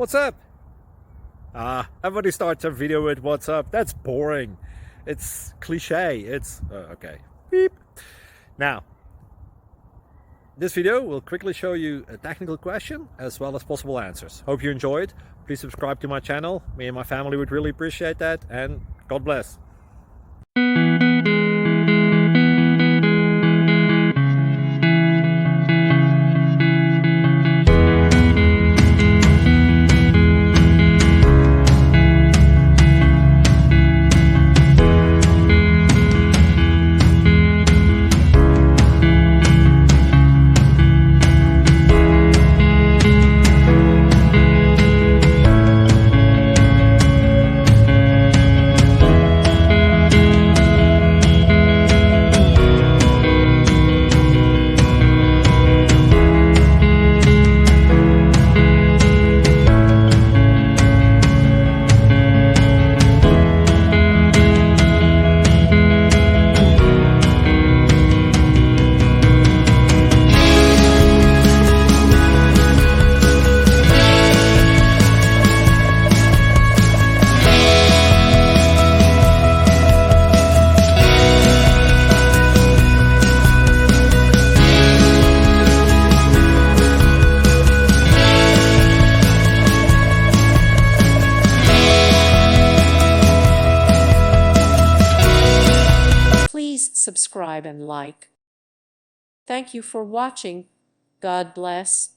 What's up? Everybody starts a video with what's up. That's boring. It's cliche. It's okay. Beep. Now, this video will quickly show you a technical question as well as possible answers. Hope you enjoyed. Please subscribe to my channel. Me and my family would really appreciate that, and God bless. Subscribe and like. Thank you for watching. God bless.